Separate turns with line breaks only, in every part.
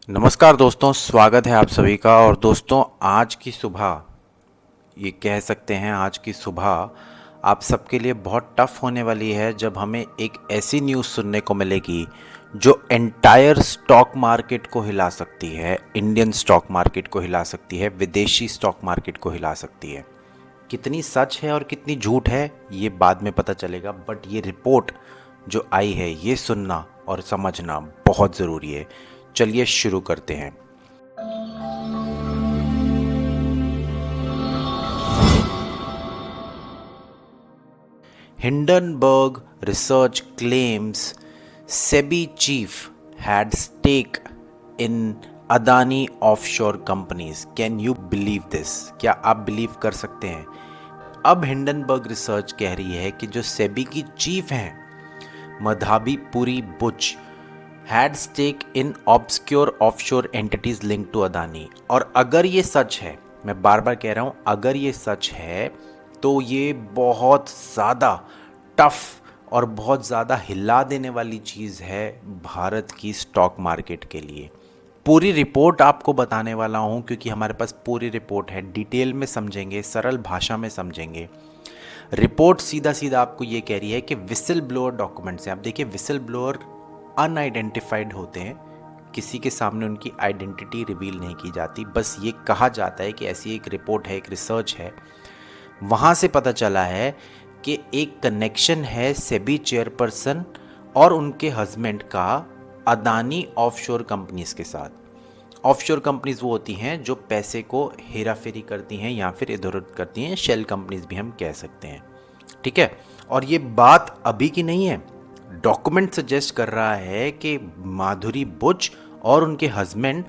नमस्कार दोस्तों, स्वागत है आप सभी का। और दोस्तों, आज की सुबह, ये कह सकते हैं आज की सुबह आप सबके लिए बहुत टफ होने वाली है, जब हमें एक ऐसी न्यूज़ सुनने को मिलेगी जो एंटायर स्टॉक मार्केट को हिला सकती है, इंडियन स्टॉक मार्केट को हिला सकती है, विदेशी स्टॉक मार्केट को हिला सकती है। कितनी सच है और कितनी झूठ है ये बाद में पता चलेगा, बट ये रिपोर्ट जो आई है ये सुनना और समझना बहुत ज़रूरी है। चलिए शुरू करते हैं। Hindenburg research claims SEBI chief had stake in Adani offshore companies. Can you believe this? क्या आप बिलीव कर सकते हैं? अब हिंडनबर्ग रिसर्च कह रही है कि जो सेबी की चीफ हैं मधाबीपुरी Buch had stake in obscure offshore entities link to Adani. और अगर ये सच है, मैं बार बार कह रहा हूँ, अगर ये सच है तो ये बहुत ज़्यादा टफ और बहुत ज़्यादा हिला देने वाली चीज़ है भारत की स्टॉक मार्केट के लिए। पूरी रिपोर्ट आपको बताने वाला हूँ क्योंकि हमारे पास पूरी रिपोर्ट है, डिटेल में समझेंगे, सरल भाषा में समझेंगे। रिपोर्ट सीधा सीधा आपको ये कह रही है कि विसल ब्लोअर डॉक्यूमेंट्स हैं। आप देखिए, विसल ब्लोअर अनआइडेंटिफाइड होते हैं, किसी के सामने उनकी आइडेंटिटी रिवील नहीं की जाती, बस ये कहा जाता है कि ऐसी एक रिपोर्ट है, एक रिसर्च है। वहाँ से पता चला है कि एक कनेक्शन है सेबी चेयरपर्सन और उनके हस्बैंड का अदानी ऑफशोर कंपनीज के साथ। ऑफशोर कंपनीज वो होती हैं जो पैसे को हेरा फेरी करती हैं या फिर इधर उधर करती हैं, शेल कंपनीज भी हम कह सकते हैं, ठीक है। और ये बात अभी की नहीं है, डॉक्यूमेंट सजेस्ट कर रहा है कि माधुरी बुच और उनके हस्बैंड,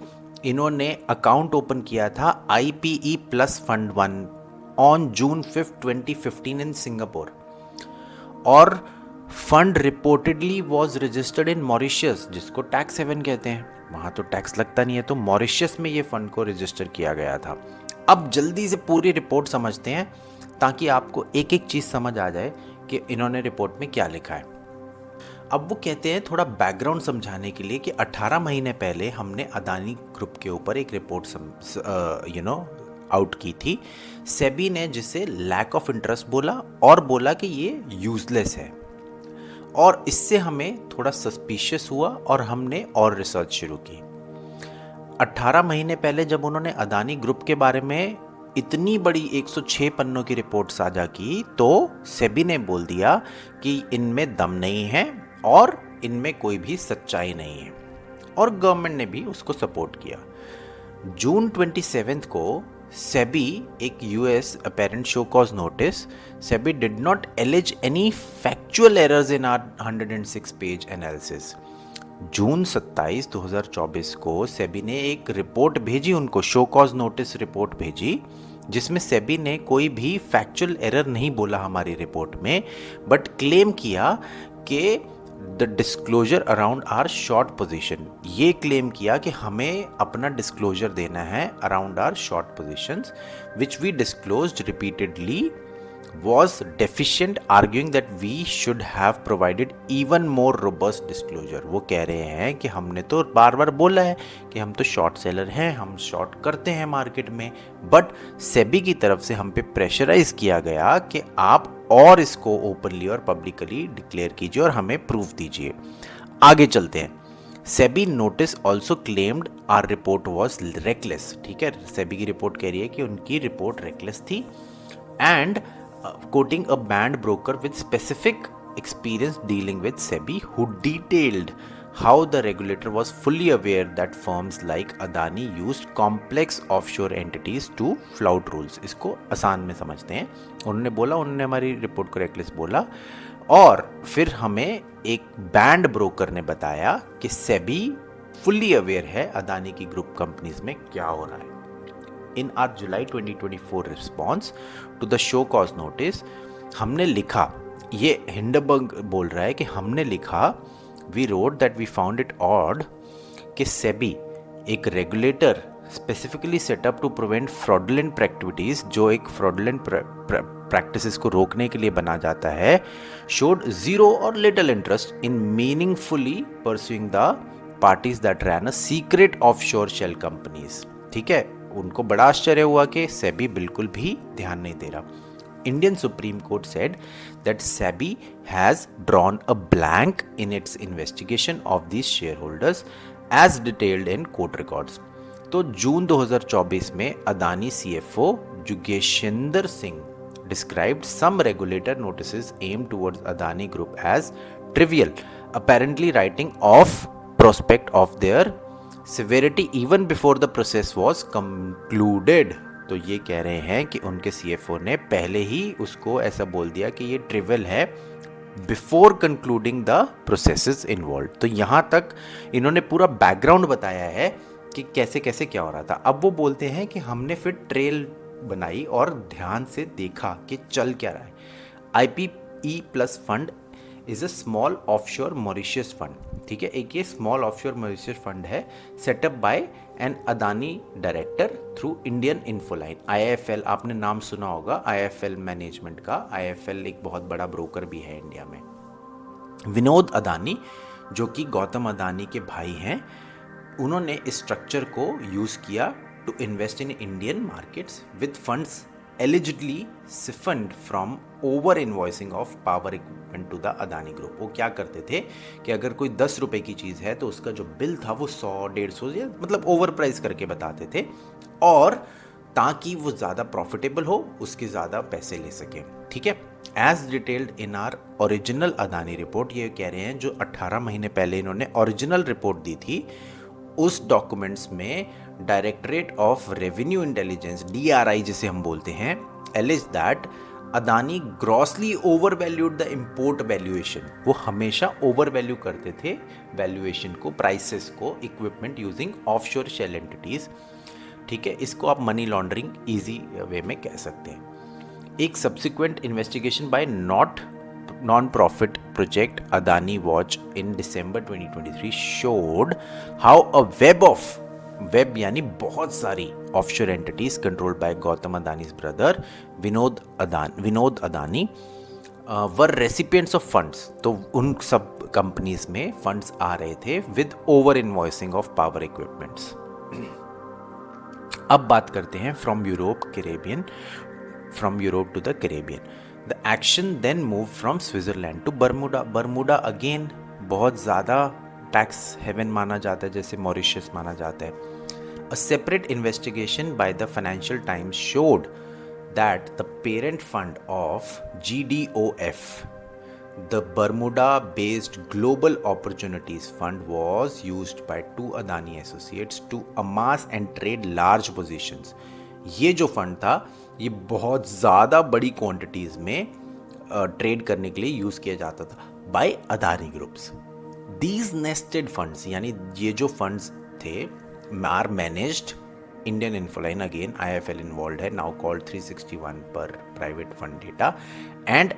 इन्होंने अकाउंट ओपन किया था IPE plus fund 1 on June 5, 2015 in Singapore, और fund reportedly was registered in Mauritius, जिसको टैक्स हेवन कहते हैं। वहाँ तो टैक्स लगता नहीं है, तो मॉरिशस में ये फंड को रजिस्टर किया गया था। अब जल्दी से पूरी रिपोर्ट समझते हैं ताकि आपको एक एक चीज़ समझ आ जाए कि इन्होंने रिपोर्ट में क्या लिखा है। अब वो कहते हैं, थोड़ा बैकग्राउंड समझाने के लिए, कि 18 महीने पहले हमने अदानी ग्रुप के ऊपर एक रिपोर्ट आउट की थी। सेबी ने जिसे लैक ऑफ इंटरेस्ट बोला और बोला कि ये यूजलेस है, और इससे हमें थोड़ा सस्पिशियस हुआ और हमने और रिसर्च शुरू की। 18 महीने पहले जब उन्होंने अदानी ग्रुप के बारे में इतनी बड़ी 106 पन्नों की रिपोर्ट साझा की, तो सेबी ने बोल दिया कि इनमें दम नहीं है और इनमें कोई भी सच्चाई नहीं है, और गवर्नमेंट ने भी उसको सपोर्ट किया। जून 27 को सेबी एक US apparent show cause notice, SEBI did not allege any factual errors in our 106 page analysis. June 27, 2024 को सेबी ने एक रिपोर्ट भेजी उनको, शो कॉज नोटिस रिपोर्ट भेजी, जिसमें सेबी ने कोई भी फैक्चुअल एरर नहीं बोला हमारी रिपोर्ट में, बट क्लेम किया कि the disclosure around our short position. ये क्लेम किया कि हमें अपना डिस्क्लोजर देना है around our short positions, which we disclosed repeatedly was deficient, arguing that we should have provided even more robust disclosure। वो कह रहे हैं कि हमने तो बार बार बोला है कि हम तो शॉर्ट सेलर हैं, हम शॉर्ट करते हैं मार्केट में, बट सेबी की तरफ से हम पे प्रेशराइज किया गया कि आप और इसको ओपनली और पब्लिकली डिक्लेयर कीजिए और हमें प्रूफ दीजिए। आगे चलते हैं। SEBI notice also claimed R report was reckless. ठीक है, सेबी की रिपोर्ट कह रही है कि उनकी रिपोर्ट रेकलेस थी, and quoting a banned broker with specific experience dealing with SEBI, who detailed how the regulator was fully aware that firms like Adani used complex offshore entities to flout rules। इसको आसान में समझते हैं। उन्होंने बोला, उन्होंने हमारी रिपोर्ट को रेकलेस बोला, और फिर हमें एक बैंड ब्रोकर ने बताया कि SEBI फुल्ली अवेयर है अदानी की ग्रुप कंपनीज में क्या हो रहा है। In our July 2024 response to the show cause notice, हमने लिखा, ये हिंडनबर्ग बोल रहा है कि हमने लिखा, we wrote that we found it odd कि सेबी, एक regulator specifically set up to prevent fraudulent activities, जो एक फ्रॉडुलेंट प्रैक्टिसेस को रोकने के लिए बना जाता है, showed zero or little interest in meaningfully pursuing the parties that ran a secret offshore shell companies. ठीक है, उनको बड़ा आश्चर्य हुआ कि सेबी बिल्कुल भी ध्यान नहीं दे रहा. Indian Supreme Court said that SEBI has drawn a blank in its investigation of these shareholders as detailed in court records. तो जून 2024 में Adani CFO Jugeshinder Singh described some regulator notices aimed towards Adani Group as trivial, apparently writing off prospect of their severity even before the process was concluded. तो ये कह रहे हैं कि उनके CFO ने पहले ही उसको ऐसा बोल दिया कि ये ट्रिवियल है before concluding the processes involve. तो यहाँ तक इन्होंने पूरा बैकग्राउंड बताया है कि कैसे कैसे क्या हो रहा था. अब वो बोलते हैं कि हमने फिर ट्रेल बनाई और ध्यान से देखा कि चल क्या रहा है. IPE plus fund is a small offshore Mauritius fund. ठीक है, एक ये स्मॉल ऑफशोर मॉरिशियस फंड है set up by an Adani director through Indian Infoline. IIFL आपने नाम सुना होगा, IIFL मैनेजमेंट का. IIFL एक बहुत बड़ा ब्रोकर भी है इंडिया में. विनोद अदानी जो कि गौतम अदानी के भाई हैं, उन्होंने इस स्ट्रक्चर को यूज़ किया to invest in Indian markets with funds allegedly siphoned from over invoicing of power equipment to the Adani group. वो क्या करते थे कि अगर कोई 10 रुपए की चीज़ है तो उसका जो बिल था वो 100-150 या मतलब ओवर प्राइस करके बताते थे, और ताकि वो ज़्यादा प्रॉफिटेबल हो, उसके ज़्यादा पैसे ले सके. ठीक है, as detailed in our original Adani report. ये कह रहे हैं जो 18 महीने पहले इन्होंने ओरिजिनल रिपोर्ट दी थी, उस डॉक्यूमेंट्स में Directorate of Revenue Intelligence DRI जिसे हम बोलते हैं, allege that Adani grossly over valued the import valuation. वो हमेशा ओवर वैल्यू करते थे वैल्यूएशन को, प्राइसेस को, equipment using offshore shell entities. ठीक है, इसको आप मनी लॉन्ड्रिंग इजी वे में कह सकते हैं. एक subsequent investigation by non-profit project Adani Watch in December 2023 showed how a web यानी बहुत सारी offshore entities controlled by Gautam Adani's brother Vinod Adani were recipients of funds. तो उन सब कंपनीज में फंड्स आ रहे थे with over invoicing of power equipments. अब बात करते हैं from Europe to the Caribbean. The action then moved from Switzerland to Bermuda. Bermuda again बहुत ज़्यादा टैक्स हेवन माना जाता है, जैसे मॉरिशस माना जाता है. A separate investigation by the Financial Times showed that the parent fund of GDOF, the Bermuda-based Global Opportunities Fund, was used by two Adani associates to amass and trade large positions. ये जो fund था ये बहुत ज़्यादा बड़ी quantities में trade करने के लिए यूज़ किया जाता था by Adani groups. These nested funds यानी ये जो फंड्स थे are managed Indian Infoline, again IIFL involve है, नाउ कॉल्ड 361 पर private fund data, and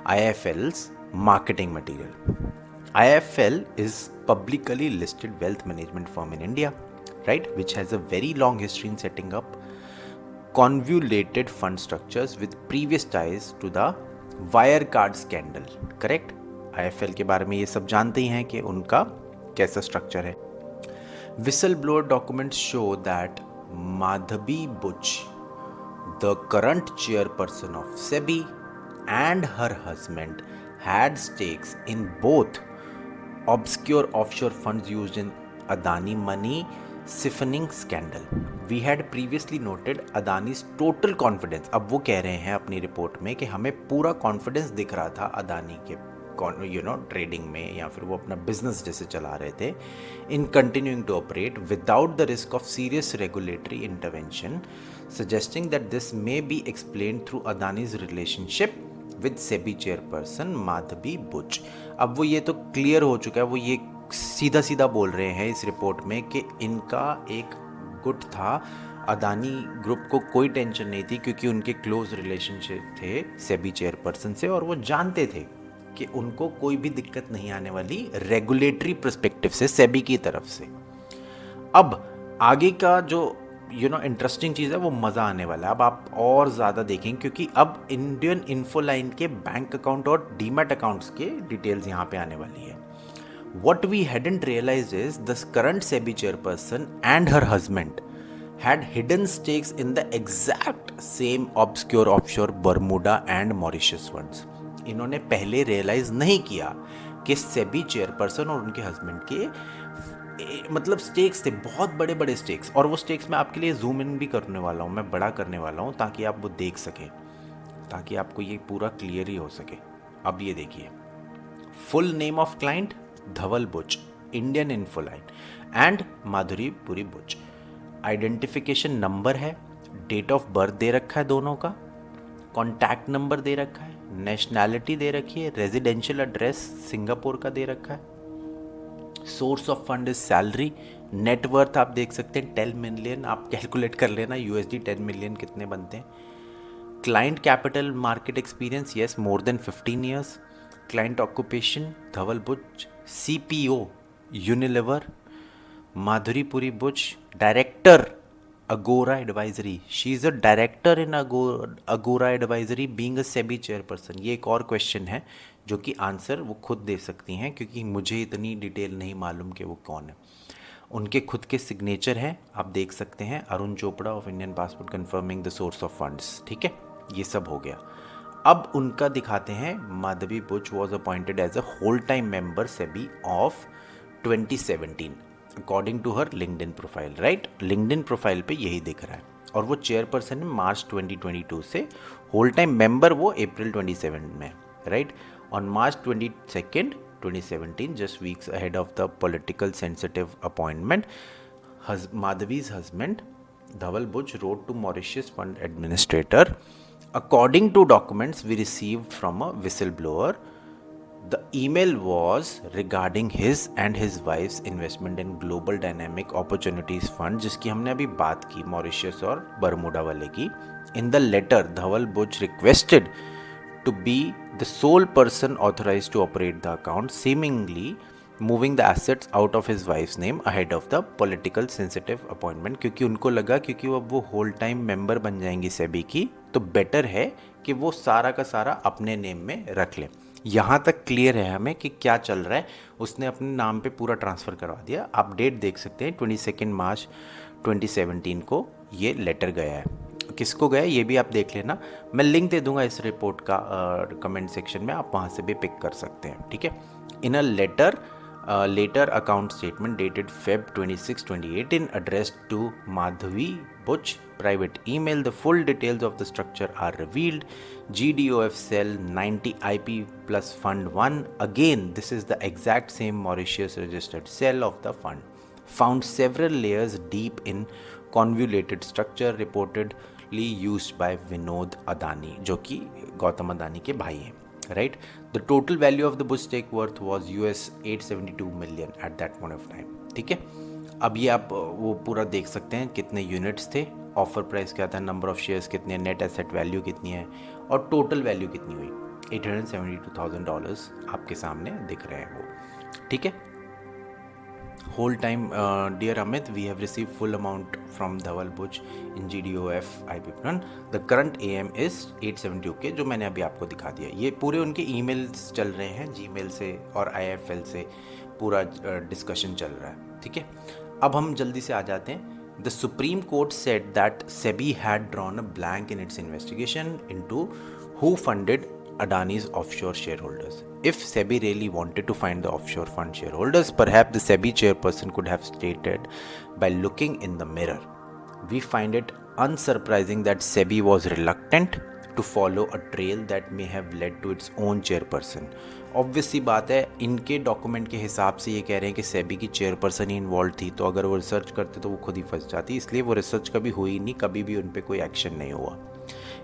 IIFL's marketing material. IIFL is publicly listed wealth management firm in India, right, which has a very long history in setting up convoluted fund structures with previous ties to the Wirecard scandal. Correct? IIFL के बारे में ये सब जानते ही हैं कि उनका कैसा स्ट्रक्चर है. Whistleblower documents show that Madhabi Butch, the current chairperson of SEBI, and her husband had stakes in both obscure offshore funds used in Adani money siphoning scandal. We had previously noted Adani's total confidence. अब वो कह रहे हैं अपनी report में कि हमें पूरा कॉन्फिडेंस दिख रहा था अदानी के ट्रेडिंग में, या फिर वो अपना बिजनेस जैसे चला रहे थे, in continuing to operate without the risk of serious regulatory intervention, suggesting that this may be explained through Adani's relationship with SEBI chairperson Madhavi Buch. अब वो ये तो क्लियर हो चुका है, वो ये सीधा सीधा बोल रहे हैं इस रिपोर्ट में कि इनका एक गुट था, अदानी ग्रुप को कोई टेंशन नहीं थी क्योंकि उनके क्लोज रिलेशनशिप थे सेबी चेयरपर्सन से, और वो जानते थे कि उनको कोई भी दिक्कत नहीं आने वाली रेगुलेटरी पर्सपेक्टिव से सेबी की तरफ से. अब आगे का जो इंटरेस्टिंग चीज़ है वो मज़ा आने वाला है. अब आप और ज़्यादा देखें क्योंकि अब इंडियन इन्फोलाइन के बैंक अकाउंट और डीमैट अकाउंट्स के डिटेल्स यहाँ पे आने वाली है. What we hadn't realized is the current SEBI chairperson and her husband had hidden stakes in the exact same obscure offshore Bermuda and Mauritius funds. इन्होंने पहले रियलाइज नहीं किया कि सेबी चेयरपर्सन और उनके हस्बैंड के मतलब स्टेक्स थे, बहुत बड़े बड़े स्टेक्स, और वो स्टेक्स मैं आपके लिए जूम इन भी करने वाला हूँ, मैं बड़ा करने वाला हूँ ताकि आप वो देख सकें, ताकि आपको ये पूरा क्लियर ही हो सके। अब ये देखिए, full name of client Dhaval Buch, Indian Infoline and Madhuri Puri Buch. Identification number है, डेट ऑफ बर्थ दे रखा है दोनों का, कॉन्टैक्ट नंबर दे रखा है, नेशनैलिटी दे रखी है, रेजिडेंशियल एड्रेस सिंगापुर का दे रखा है, source of fund is salary, net worth आप देख सकते हैं 10 मिलियन, आप कैलकुलेट कर लेना यूएसडी 10 मिलियन कितने बनते हैं। Client capital market experience, yes more than 15 years. Client occupation Dhaval Buch CPO Unilever, Madhuri Puri Buch director Agora Advisory, she is a director in Agora Advisory being a SEBI chairperson. ये एक और क्वेश्चन है जो कि आंसर वो खुद दे सकती हैं, क्योंकि मुझे इतनी डिटेल नहीं मालूम कि वो कौन है। उनके खुद के सिग्नेचर हैं, आप देख सकते हैं, Arun Chopra of Indian passport confirming the source of funds. ठीक है, ये सब हो गया। अब उनका दिखाते हैं, Madhavi Buch was appointed as a whole time member SEBI of 2017 according to her LinkedIn profile, right. LinkedIn profile पे यही दिख रहा है, और वो चेयरपर्सन है मार्च 2022 से, होल टाइम मेंबर वो अप्रैल 27 में, right. On March 22 2017, just weeks ahead of the political sensitive appointment, Madhavi's husband Dhaval Buch wrote to Mauritius fund administrator, according to documents we received from a whistleblower. The email was regarding his and his wife's investment in Global Dynamic Opportunities Fund, जिसकी हमने अभी बात की Mauritius और Bermuda वाले की। In the letter, Dhaval Buch requested to be the sole person authorized to operate the account, seemingly moving the assets out of his wife's name ahead of the political sensitive appointment, क्योंकि उनको लगा क्योंकि अब वो whole time member बन जाएंगी सेबी की, तो बेटर है कि वो सारा का सारा अपने नेम में रख लें। यहाँ तक क्लियर है हमें कि क्या चल रहा है, उसने अपने नाम पे पूरा ट्रांसफ़र करवा दिया। आप डेट देख सकते हैं 22 मार्च 2017 को ये लेटर गया है। किसको गया ये भी आप देख लेना, मैं लिंक दे दूंगा इस रिपोर्ट का कमेंट सेक्शन में, आप वहाँ से भी पिक कर सकते हैं। ठीक है, in a letter account statement dated Feb 26 2018 addressed to Madhavi Buch private email, the full details of the structure are revealed. GDOF cell 90 IP plus fund 1, again this is the exact same Mauritius registered cell of the fund, found several layers deep in convoluted structure reportedly used by Vinod Adani, जो कि गौतम अदानी के भाई हैं, right. The total value of the Buch stake worth was $872 million at that point of time. ठीक है, अब ये आप वो पूरा देख सकते हैं कितने यूनिट्स थे, ऑफर प्राइस क्या था, नंबर ऑफ शेयर्स कितने, नेट एसेट वैल्यू कितनी है, और टोटल वैल्यू कितनी हुई, $872,000 आपके सामने दिख रहे हैं वो। ठीक है, whole time dear Amit, we have received full amount from Dhaval Buch in GDOF IP plan. The current AM is 870 के, जो मैंने अभी आपको दिखा दिया। ये पूरे उनके ईमेल्स चल रहे हैं, जीमेल से और IFL से पूरा डिस्कशन चल रहा है। ठीक है, अब हम जल्दी से आ जाते हैं। The Supreme Court said that SEBI had drawn a blank in its investigation into who funded Adani's offshore shareholders. If SEBI really wanted to find the offshore fund shareholders, perhaps the SEBI chairperson could have stated by looking in the mirror. We find it unsurprising that SEBI was reluctant to follow a trail that may have led to its own chairperson. Obvious सी बात है, इनके document के हिसाब से ये कह रहे हैं कि सेबी की चेयरपर्सन ही इन्वॉल्व थी, तो अगर वो रिसर्च करते तो वो खुद ही फंस जाती, इसलिए वो रिसर्च कभी हुई नहीं, कभी भी उन पर कोई एक्शन नहीं हुआ।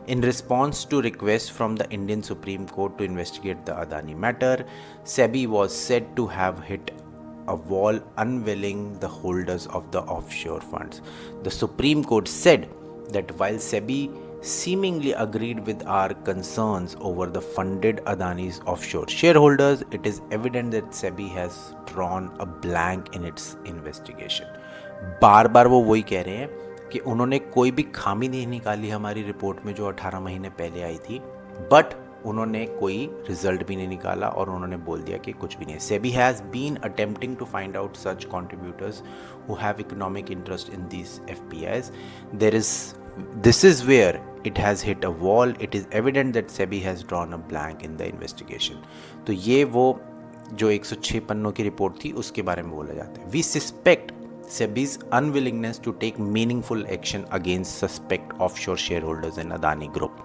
In response to requests from the Indian Supreme Court to investigate the Adani matter, SEBI was said to have hit a wall unveiling the holders of the offshore funds. The Supreme Court said that while SEBI seemingly agreed with our concerns over the funded Adani's offshore shareholders, it is evident that SEBI has drawn a blank in its investigation. बार बार वो वही कह रहे हैं कि उन्होंने कोई भी खामी नहीं निकाली हमारी रिपोर्ट में जो 18 महीने पहले आई थी, बट उन्होंने कोई रिजल्ट भी नहीं निकाला और उन्होंने बोल दिया कि कुछ भी नहीं है. SEBI has been attempting to find out such contributors who have economic interest in these FPIs. This is where it has hit a wall. It is evident that SEBI has drawn a blank in the investigation. तो ये वो जो 106 पन्नों की report थी उसके बारे में बोला जाता है. We suspect SEBI's unwillingness to take meaningful action against suspect offshore shareholders in Adani Group.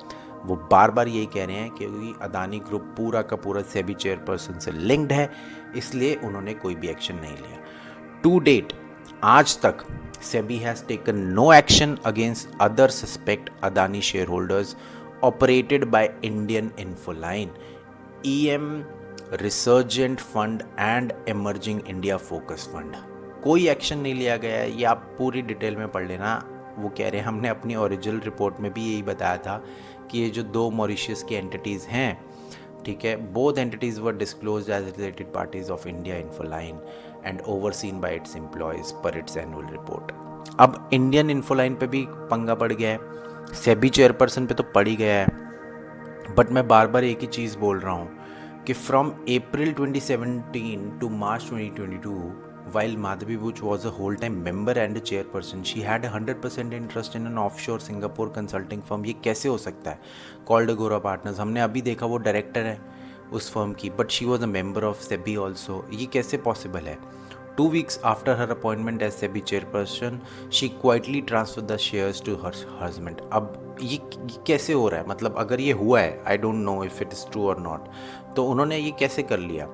वो बार बार यही कह रहे हैं कि अदानी ग्रुप पूरा का पूरा सेबी चेयरपर्सन से लिंक्ड है, इसलिए उन्होंने कोई भी एक्शन नहीं लिया. टू डेट, आज तक SEBI has taken no action against other suspect Adani shareholders operated by Indian Infoline, EM resurgent fund and emerging India focus fund. कोई एक्शन नहीं लिया गया है. ये आप पूरी डिटेल में पढ़ लेना. वो कह रहे हैं हमने अपनी ओरिजिनल रिपोर्ट में भी यही बताया था कि ये जो दो मॉरिशस की एंटिटीज़ हैं, ठीक है, both entities were disclosed age related parties of India Infoline and overseen bye it's employees पर इट्स एनुअल रिपोर्ट. अब इंडियन इन्फोलाइन पे भी पंगा पड़ गया है, सेबी चेयरपर्सन पे तो पड़ ही गया है. बट मैं बार बार एक ही चीज़ बोल रहा हूँ कि from April 2017 to March 2022, while Madhavi Buch was a whole-time member and a chairperson, she had 100% interest in an offshore Singapore consulting firm. ये कैसे हो सकता है? Called Agora Partners. हमने अभी देखा वो डायरेक्टर है उस फर्म की, but she was a member of SEBI also. ये कैसे पॉसिबल है? 2 weeks after her appointment as SEBI chairperson, she quietly transferred the shares to her husband. अब ये कैसे हो रहा है? मतलब अगर ये हुआ है, I don't know if it is true or not, तो उन्होंने ये कैसे कर लिया?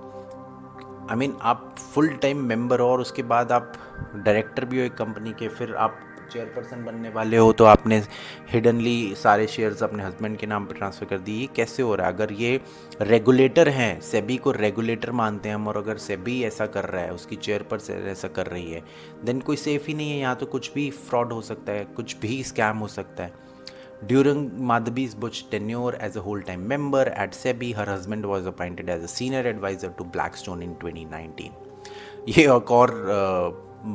I mean, आप फुल टाइम मेंबर हो और उसके बाद आप डायरेक्टर भी हो एक कंपनी के, फिर आप चेयरपर्सन बनने वाले हो, तो आपने हिडनली सारे शेयर्स अपने हस्बैंड के नाम पर ट्रांसफ़र कर दिए. ये कैसे हो रहा है? अगर ये रेगुलेटर हैं, सेबी को रेगुलेटर मानते हैं हम, और अगर सेबी ऐसा कर रहा है, उसकी चेयरपर्सन ऐसा कर रही है, देन कोई सेफ ही नहीं है. यहाँ तो कुछ भी फ्रॉड हो सकता है, कुछ भी स्कैम हो सकता है. During Madhavi Buch's tenure as a whole-time member at SEBI, her husband was appointed as a senior advisor to Blackstone in 2019. ये एक और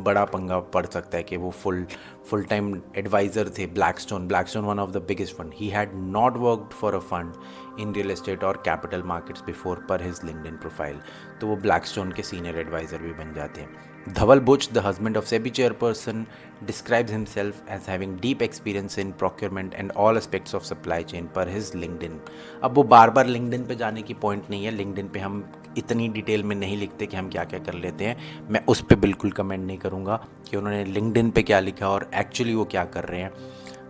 बड़ा पंगा पड़ सकता है कि वो फुल टाइम एडवाइज़र थे Blackstone, one of the biggest fund. He had not worked for a fund in real estate और कैपिटल मार्केट्स बिफोर पर हिज लिंक्डइन प्रोफाइल. तो वो ब्लैकस्टोन के सीनियर एडवाइज़र भी बन जाते हैं. Dhaval Buch, the husband of SEBI chairperson, describes himself as having deep experience in procurement and all aspects of supply chain per his LinkedIn. अब वो बार बार LinkedIn पे जाने की पॉइंट नहीं है. LinkedIn पे हम इतनी डिटेल में नहीं लिखते कि हम क्या क्या कर लेते हैं. मैं उस पर बिल्कुल कमेंट नहीं करूँगा कि उन्होंने LinkedIन पे क्या लिखा और एक्चुअली वो क्या कर रहे हैं.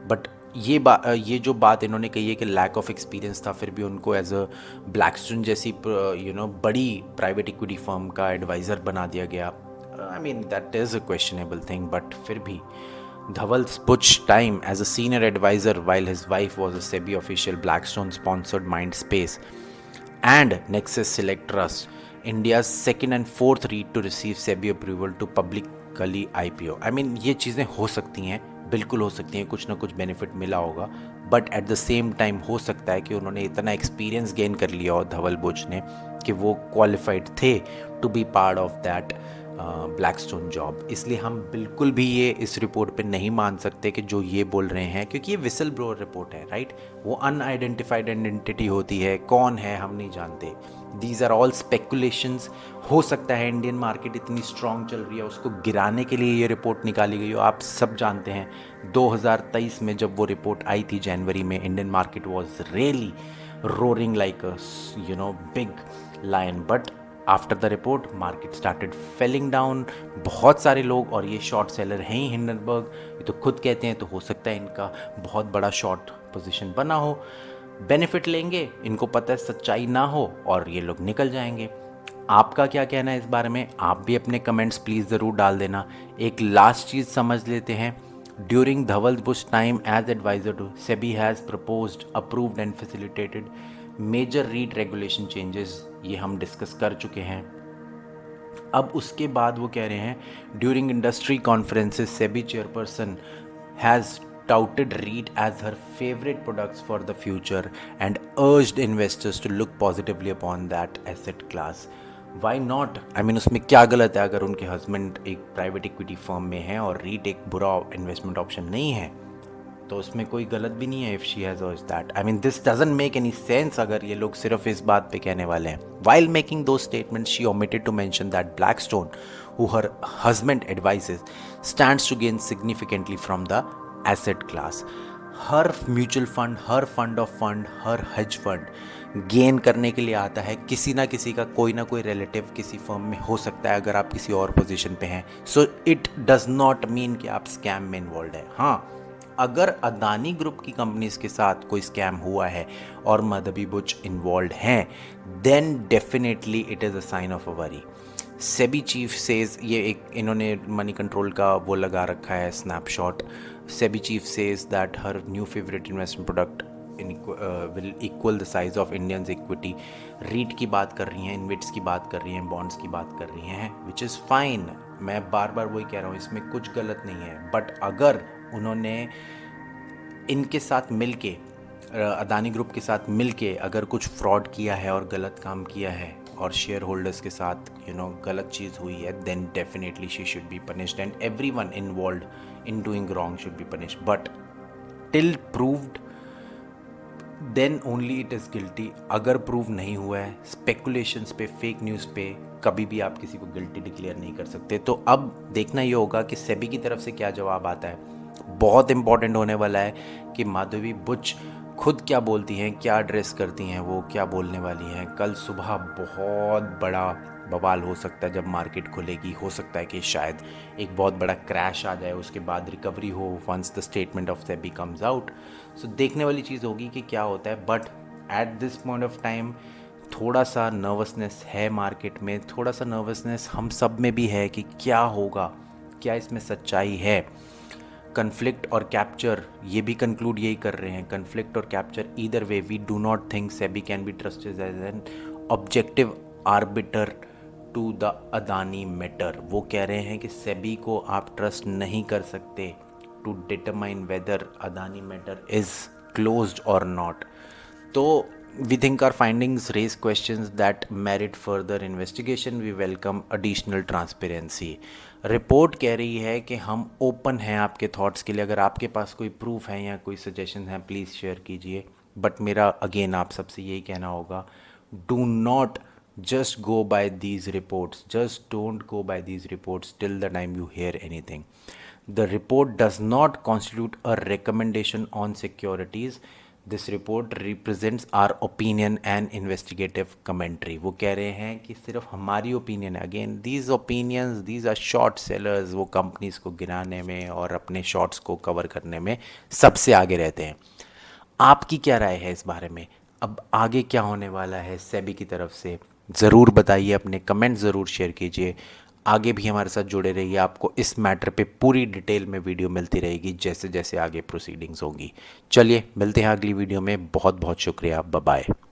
बट ये जो बात इन्होंने कही है कि लैक ऑफ एक्सपीरियंस था, फिर भी उनको एज अ ब्लैकस्टोन जैसी बड़ी प्राइवेट इक्विटी फर्म का एडवाइज़र बना दिया गया. I mean, that is a questionable thing, but फिर भी Dhaval Buch's time as a senior advisor while his wife was a SEBI official, Blackstone sponsored Mindspace and Nexus Select Trust, India's second and fourth REIT to receive SEBI approval to publicly IPO. I mean, ये चीज़ें हो सकती हैं, बिल्कुल हो सकती हैं, कुछ ना कुछ बेनिफिट मिला होगा, but at the same time हो सकता है कि उन्होंने इतना एक्सपीरियंस गेन कर लिया हो धवल बुच ने कि वो क्वालिफाइड थे to be part of that Blackstone job. इसलिए हम बिल्कुल भी ये इस रिपोर्ट पे नहीं मान सकते कि जो ये बोल रहे हैं, क्योंकि ये विसल ब्लोअर रिपोर्ट है, राइट. वो अनआइडेंटिफाइड आइडेंटिटी होती है, कौन है हम नहीं जानते. These are all speculations. हो सकता है इंडियन मार्केट इतनी स्ट्रांग चल रही है, उसको गिराने के लिए ये रिपोर्ट निकाली गई हो. आप सब जानते हैं 2023 में जब वो रिपोर्ट आई थी जनवरी में, Indian market was really roaring like a big lion, but after the report market started falling down. बहुत सारे लोग, और ये शॉर्ट सेलर हैं ही हिंडनबर्ग, ये तो खुद कहते हैं, तो हो सकता है इनका बहुत बड़ा शॉर्ट पोजीशन बना हो. बेनिफिट लेंगे, इनको पता है सच्चाई ना हो, और ये लोग निकल जाएंगे. आपका क्या कहना है इस बारे में? आप भी अपने कमेंट्स प्लीज़ ज़रूर डाल देना. एक लास्ट चीज़ समझ लेते हैं. During Dhaval Buch time as advisor to SEBI has proposed, approved and facilitated major REIT regulation changes. ये हम डिस्कस कर चुके हैं. अब उसके बाद वो कह रहे हैं during industry conferences SEBI chairperson has touted REIT as her favorite products for the future and urged investors to look positively upon that asset class. Why not? I mean, उसमें क्या गलत है अगर उनके हस्बैंड एक प्राइवेट इक्विटी फर्म में है और REIT एक बुरा इन्वेस्टमेंट ऑप्शन नहीं है. तो उसमें कोई गलत भी नहीं है if she has urged that. I mean this doesn't make any sense अगर ये लोग सिर्फ इस बात पे कहने वाले हैं. While making those statements, she omitted to mention that Blackstone, who her husband advises, stands to gain significantly from the asset class. Her mutual fund, her fund of fund, her hedge fund gain करने के लिए आता है. किसी ना किसी का कोई ना कोई रिलेटिव किसी फर्म में हो सकता है अगर आप किसी और पोजीशन पे हैं. So it does not mean कि आप स्कैम में इन्वॉल्व हैं. हाँ, अगर अदानी ग्रुप की कंपनीज के साथ कोई स्कैम हुआ है और मधबी बुच इन्वॉल्व हैं, then definitely it is a sign of a worry. SEBI chief says, ये एक इन्होंने मनी कंट्रोल का वो लगा रखा है snapshot. SEBI chief says that her new favourite investment product will equal the size of Indians equity. REIT की बात कर रही हैं, इन्वेट्स की बात कर रही हैं, बॉन्ड्स की बात कर रही हैं, विच इज़ फाइन. मैं बार बार वही कह रहा हूँ, इसमें कुछ गलत नहीं है. बट अगर उन्होंने इनके साथ मिलके, अदानी ग्रुप के साथ मिलके अगर कुछ फ्रॉड किया है और गलत काम किया है और शेयर होल्डर्स के साथ गलत चीज़ हुई है, then definitely she should be punished and everyone involved in doing wrong should be punished. But till proved then only it is guilty. अगर प्रूव नहीं हुआ है, स्पेकुलेशंस पे, फेक न्यूज़ पे कभी भी आप किसी को गिल्टी डिक्लेयर नहीं कर सकते. तो अब देखना ये होगा कि सेबी की तरफ से क्या जवाब आता है. बहुत इंपॉर्टेंट होने वाला है कि माधवी बुच खुद क्या बोलती हैं, क्या एड्रेस करती हैं, वो क्या बोलने वाली हैं. कल सुबह बहुत बड़ा बवाल हो सकता है जब मार्केट खुलेगी. हो सकता है कि शायद एक बहुत बड़ा क्रैश आ जाए, उसके बाद रिकवरी हो once the statement of SEBI comes out. So देखने वाली चीज़ होगी कि क्या होता है. But at this point of time थोड़ा सा नर्वसनेस है मार्केट में, थोड़ा सा नर्वसनेस हम सब में भी है कि क्या होगा, क्या इसमें सच्चाई है. कन्फ्लिक्ट और कैप्चर, ये भी कंक्लूड यही कर रहे हैं, कन्फ्लिक्ट और capture either way we do not think SEBI can be trusted as an objective arbiter to the Adani matter. वो कह रहे हैं कि सेबी को आप ट्रस्ट नहीं कर सकते to determine whether Adani matter is closed और नॉट. तो we think our findings raise questions that merit further investigation. We welcome additional transparency. Report कह रही है कि हम ओपन हैं आपके थॉट्स के लिए. अगर आपके पास कोई प्रूफ है या कोई सजेशन है, प्लीज़ शेयर कीजिए. बट मेरा अगेन आप सबसे यही कहना होगा, do not just go by these reports. Just don't go by these reports till the time you hear anything. The report does not constitute a recommendation on securities. This report represents our opinion and investigative commentary. वो कह रहे हैं कि सिर्फ हमारी opinion है. Again these opinions, these are short sellers. वो companies को गिराने में और अपने शॉर्ट्स को कवर करने में सबसे आगे रहते हैं. आपकी क्या राय है इस बारे में? अब आगे क्या होने वाला है सेबी की तरफ से, ज़रूर बताइए, अपने कमेंट ज़रूर शेयर कीजिए. आगे भी हमारे साथ जुड़े रहिए. आपको इस मैटर पे पूरी डिटेल में वीडियो मिलती रहेगी जैसे जैसे आगे प्रोसीडिंग्स होंगी. चलिए मिलते हैं अगली वीडियो में. बहुत बहुत शुक्रिया. Bye bye.